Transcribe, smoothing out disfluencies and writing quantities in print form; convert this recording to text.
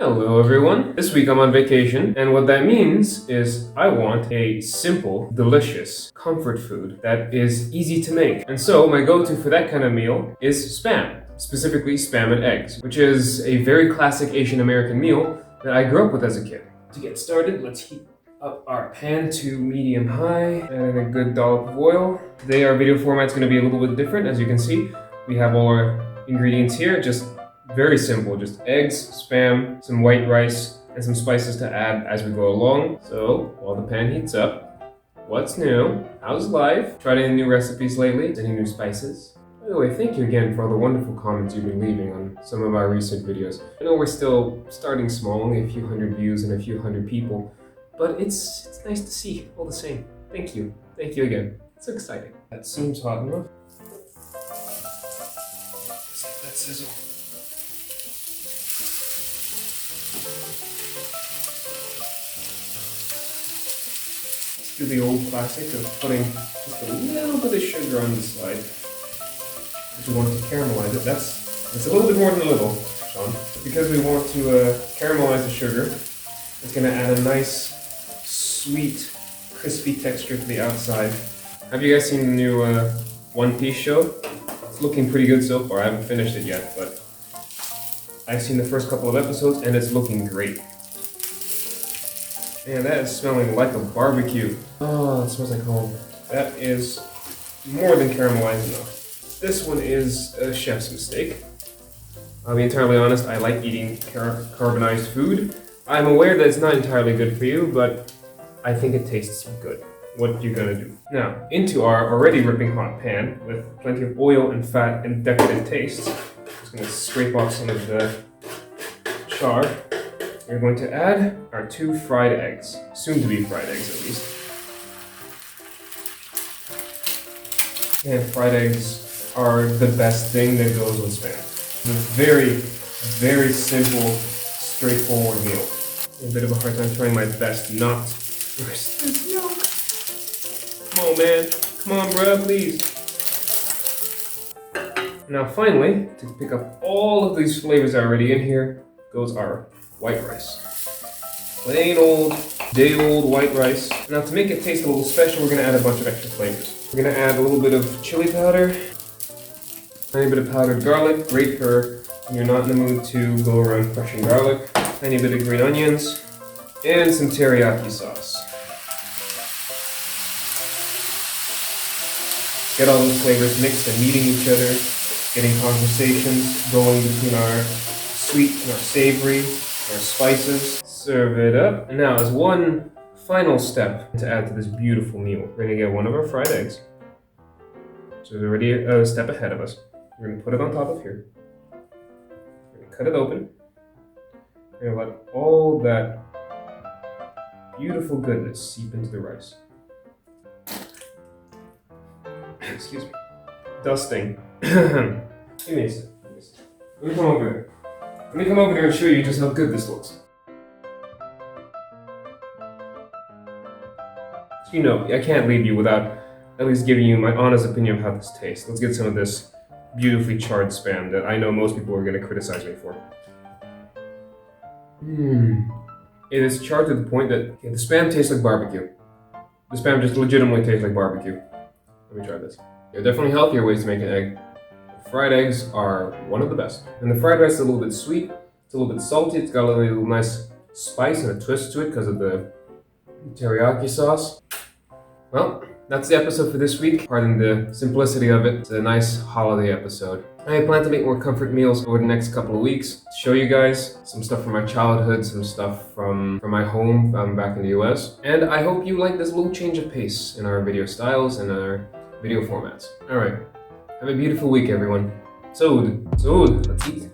Hello everyone! This week I'm on vacation, and what that means is I want a simple, delicious comfort food that is easy to make. And so my go-to for that kind of meal is Spam, specifically Spam and eggs, which is a very classic Asian American meal that I grew up with as a kid. To get started, let's heat up our pan to medium high, and a good dollop of oil. Today our video format's going to be a little bit different. As you can see, we have all our ingredients here, just very simple, just eggs, Spam, some white rice, and some spices to add as we go along. So, while the pan heats up, what's new? How's life? Tried any new recipes lately? Any new spices? By the way, thank you again for all the wonderful comments you've been leaving on some of our recent videos. I know we're still starting small, only a few hundred views and a few hundred people, but it's nice to see all the same. Thank you. Thank you again. It's so exciting. That seems hot enough. Let's let that sizzle. Let's do the old classic of putting just a little bit of sugar on the side. Because we want to caramelize it. That's a little bit more than a little, Sean. Because we want to caramelize the sugar, it's going to add a nice, sweet, crispy texture to the outside. Have you guys seen the new One Piece show? It's looking pretty good so far. I haven't finished it yet, but I've seen the first couple of episodes and it's looking great. Man, that is smelling like a barbecue. Oh, it smells like home. That is more than caramelized enough. This one is a chef's mistake. I'll be entirely honest, I like eating carbonized food. I'm aware that it's not entirely good for you, but I think it tastes good. What you gonna do? Now, into our already ripping hot pan with plenty of oil and fat and decadent taste. Just gonna scrape off some of the char. We're going to add our 2 fried eggs, soon to be fried eggs at least. And fried eggs are the best thing that goes with Spam. It's a very, very simple, straightforward meal. A bit of a hard time trying my best not to burst this yolk. Come on, man. Come on, bruh, please. Now finally, to pick up all of these flavors already in here, goes our white rice. Plain old, day-old white rice. Now to make it taste a little special, we're going to add a bunch of extra flavors. We're going to add a little bit of chili powder, tiny bit of powdered garlic, great for when you're not in the mood to go around crushing garlic, tiny bit of green onions, and some teriyaki sauce. Get all those flavors mixed and meeting each other, getting conversations going between our sweet and our savory, our spices. Serve it up. And now, as one final step to add to this beautiful meal, we're gonna get one of our fried eggs. So there's already a step ahead of us. We're gonna put it on top of here. We're gonna cut it open. We're gonna let all that beautiful goodness seep into the rice. Excuse me. Dusting. Give me a sec. Let me come over here. Let me come over here and show you just how good this looks. You know, I can't leave you without at least giving you my honest opinion of how this tastes. Let's get some of this beautifully charred Spam that I know most people are going to criticize me for. It is charred to the point that the Spam tastes like barbecue. The Spam just legitimately tastes like barbecue. Let me try this. There are definitely healthier ways to make an egg. Fried eggs are one of the best. And the fried rice is a little bit sweet, it's a little bit salty, it's got a little nice spice and a twist to it because of the teriyaki sauce. Well, that's the episode for this week. Pardon the simplicity of it. It's a nice holiday episode. I plan to make more comfort meals over the next couple of weeks to show you guys some stuff from my childhood, some stuff from my home back in the US. And I hope you like this little change of pace in our video styles and our video formats. Alright, have a beautiful week everyone. So, let's eat.